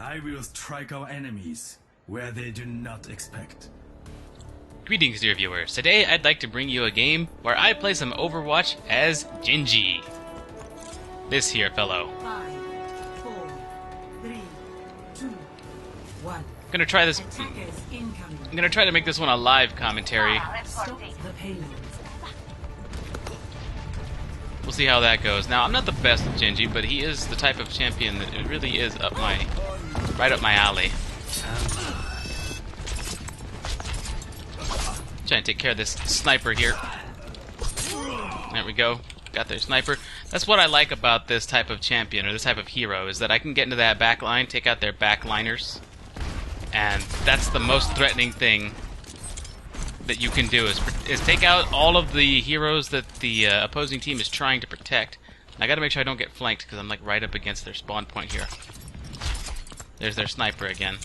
I will strike our enemies where they do not expect. Greetings, dear viewers. Today I'd like to bring you a game where I play some Overwatch as Genji. This here fellow. 5, 4, 3, 2, 1. I'm gonna try this. Attackers incoming. I'm gonna try to make this one a live commentary. Stop the payload. We'll see how that goes. Now, I'm not the best at Genji, but he is the type of champion that it really is right up my alley. Trying to take care of this sniper here. There we go. Got their sniper. That's what I like about this type of champion, or this type of hero, is that I can get into that back line, take out their backliners, and that's the most threatening thing that you can do, is take out all of the heroes that the opposing team is trying to protect. And I gotta make sure I don't get flanked, because I'm like right up against their spawn point here. There's their sniper again.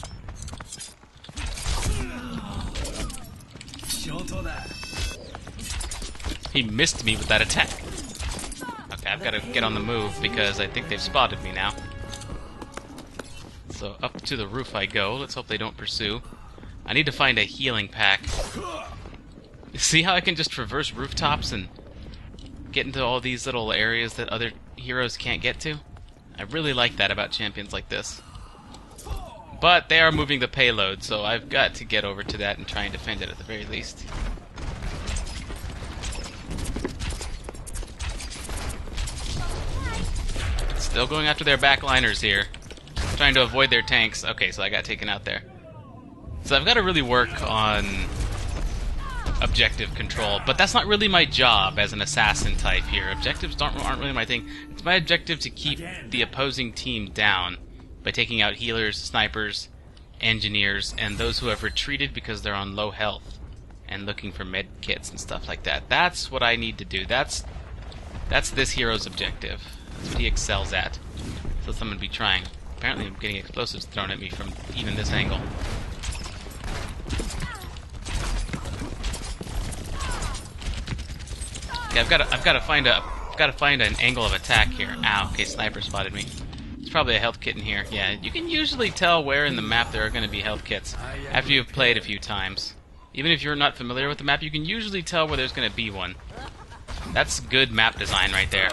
He missed me with that attack. Okay, I've got to get on the move because I think they've spotted me now. So up to the roof I go. Let's hope they don't pursue. I need to find a healing pack. See how I can just traverse rooftops and get into all these little areas that other heroes can't get to? I really like that about champions like this. But they are moving the payload, so I've got to get over to that and try and defend it at the very least. Still going after their backliners here. Trying to avoid their tanks. Okay, so I got taken out there. So I've got to really work on objective control, but that's not really my job as an assassin type here. Objectives aren't really my thing. It's my objective to keep the opposing team down by taking out healers, snipers, engineers, and those who have retreated because they're on low health and looking for med kits and stuff like that. That's what I need to do. That's this hero's objective. That's what he excels at. So I'm going to be trying. Apparently I'm getting explosives thrown at me from even this angle. Okay, I've got to find an angle of attack here. Ow, okay, sniper spotted me. There's probably a health kit in here. Yeah, you can usually tell where in the map there are going to be health kits after you've played a few times. Even if you're not familiar with the map, you can usually tell where there's going to be one. That's good map design right there.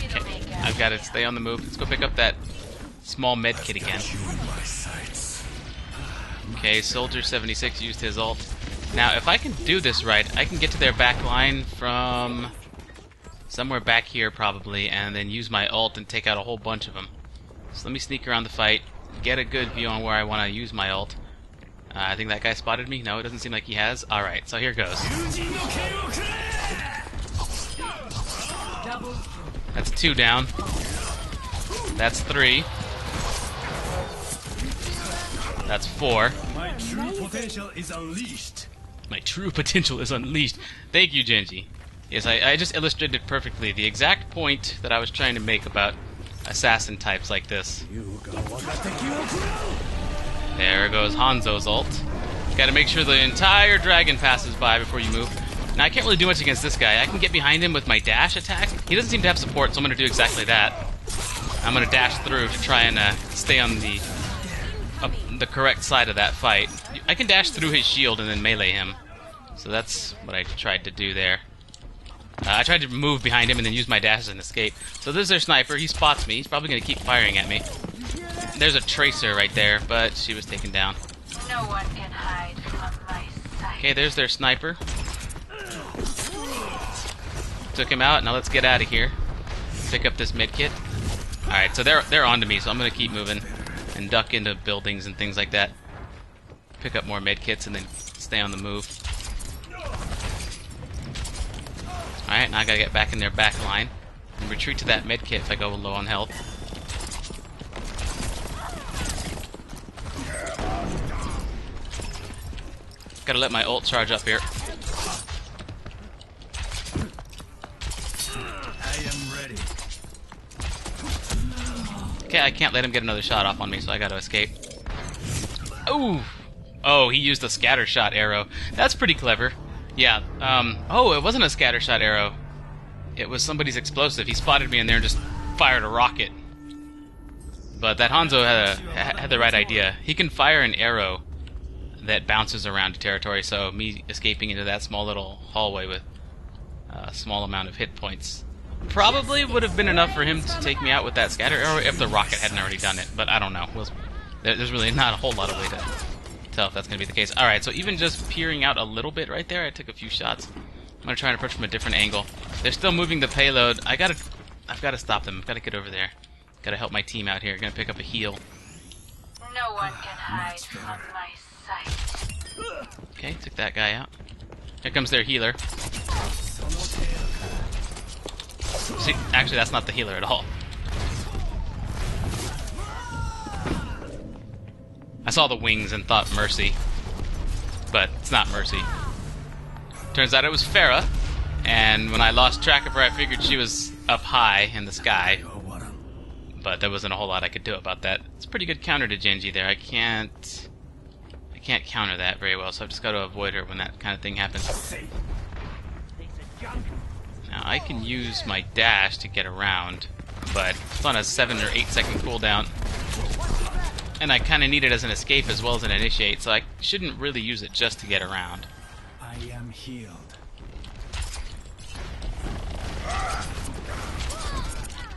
Okay, I've got to stay on the move. Let's go pick up that small med kit again. Okay, Soldier 76 used his ult. Now, if I can do this right, I can get to their back line from somewhere back here probably, and then use my ult and take out a whole bunch of them. So let me sneak around the fight, get a good view on where I want to use my ult. I think that guy spotted me. No, it doesn't seem like he has. Alright, so here goes. That's 2 down. That's 3. That's 4. My true potential is unleashed. My true potential is unleashed. Thank you, Genji. Yes, I just illustrated perfectly the exact point that I was trying to make about assassin types like this. There goes Hanzo's ult. Got to make sure the entire dragon passes by before you move. Now, I can't really do much against this guy. I can get behind him with my dash attack. He doesn't seem to have support, so I'm going to do exactly that. I'm going to dash through to try and stay on the correct side of that fight. I can dash through his shield and then melee him. So that's what I tried to do there. I tried to move behind him and then use my dash as an escape. So there's their sniper. He spots me. He's probably going to keep firing at me. There's a tracer right there, but she was taken down. No one can hide from my sight. Okay, there's their sniper. Took him out. Now let's get out of here. Pick up this medkit. Alright, so they're onto me, so I'm going to keep moving and duck into buildings and things like that. Pick up more medkits and then stay on the move. Alright, now I gotta get back in their back line and retreat to that medkit if I go low on health. Gotta let my ult charge up here. I am ready. Okay, I can't let him get another shot off on me, so I gotta escape. Ooh! Oh, he used a scatter shot arrow. That's pretty clever. Yeah, oh, it wasn't a scatter shot arrow. it was somebody's explosive. He spotted me in there and just fired a rocket. But that Hanzo had the right idea. He can fire an arrow that bounces around territory, so me escaping into that small little hallway with a small amount of hit points probably would have been enough for him to take me out with that scatter arrow if the rocket hadn't already done it, but I don't know. There's really not a whole lot of way to tell if that's going to be the case. Alright, so even just peering out a little bit right there, I took a few shots. I'm going to try and approach from a different angle. They're still moving the payload. I've got to stop them. I've got to get over there. Got to help my team out here. Going to pick up a heal. No one can hide from my sight. Okay, took that guy out. Here comes their healer. See, actually, that's not the healer at all. I saw the wings and thought Mercy, but it's not Mercy. Turns out it was Farah, and when I lost track of her, I figured she was up high in the sky, but there wasn't a whole lot I could do about that. It's a pretty good counter to Genji there. I can't counter that very well, so I've just got to avoid her when that kind of thing happens. Now I can use my dash to get around, but it's on a 7 or 8 second cooldown, and I kind of need it as an escape as well as an initiate, so I shouldn't really use it just to get around. I am healed.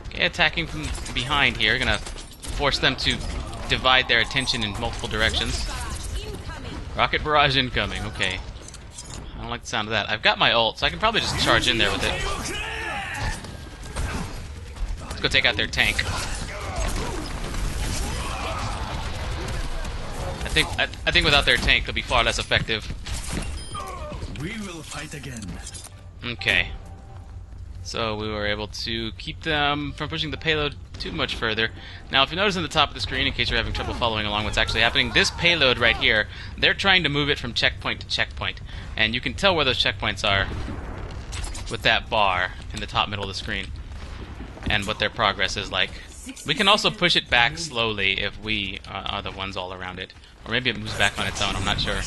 Okay, attacking from behind here, gonna force them to divide their attention in multiple directions. Rocket barrage incoming, okay. I don't like the sound of that. I've got my ult, so I can probably just charge in there with it. Let's go take out their tank. I think without their tank, they'll be far less effective. We will fight again. Okay. So we were able to keep them from pushing the payload too much further. Now, if you notice in the top of the screen, in case you're having trouble following along what's actually happening, this payload right here, they're trying to move it from checkpoint to checkpoint. And you can tell where those checkpoints are with that bar in the top middle of the screen and what their progress is like. We can also push it back slowly if we are the ones all around it. Or maybe it moves back on its own, I'm not sure.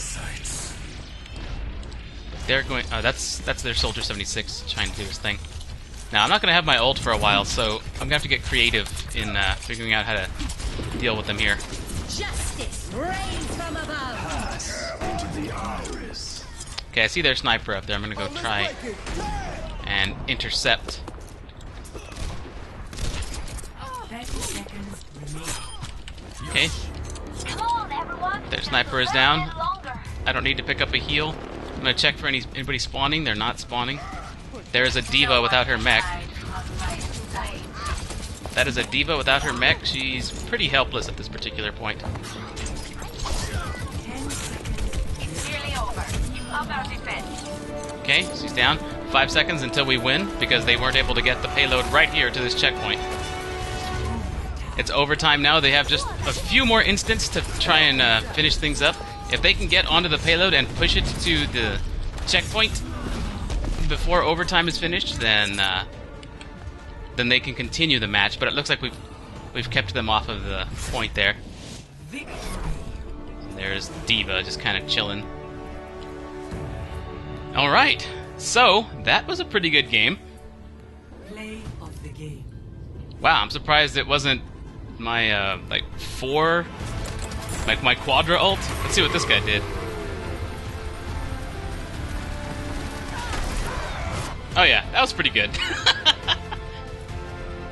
They're going... Oh, that's their Soldier 76 trying to do his thing. Now, I'm not going to have my ult for a while, so I'm going to have to get creative in figuring out how to deal with them here. Justice reigns from above. Into the iris. Okay, I see their sniper up there. I'm going to go try and intercept. 30 seconds remaining. Okay, Come on, everyone. their sniper is down. I don't need to pick up a heal. I'm going to check for anybody spawning. They're not spawning. There is a diva without her mech. That is a diva without her mech. She's pretty helpless at this particular point. Nearly over. Keep up our defense. Okay, she's down. 5 seconds until we win, because they weren't able to get the payload right here to this checkpoint. It's overtime now. They have just a few more instants to try and finish things up. If they can get onto the payload and push it to the checkpoint before overtime is finished, then they can continue the match. But it looks like we've kept them off of the point there. There's Diva just kind of chilling. All right, so that was a pretty good game. Play of the game. Wow, I'm surprised it wasn't my like my Quadra ult. Let's see what this guy did. Oh yeah, that was pretty good.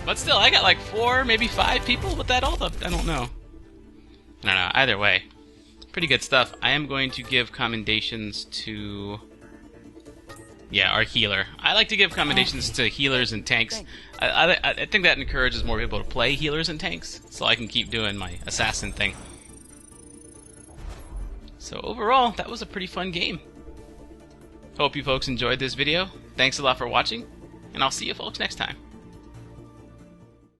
But still, I got like 4, maybe 5 people with that ult. I don't know. Either way, pretty good stuff. I am going to give commendations to... yeah, our healer. I like to give commendations to healers and tanks. I think that encourages more people to play healers and tanks, so I can keep doing my assassin thing. So overall, that was a pretty fun game. Hope you folks enjoyed this video. Thanks a lot for watching, and I'll see you folks next time.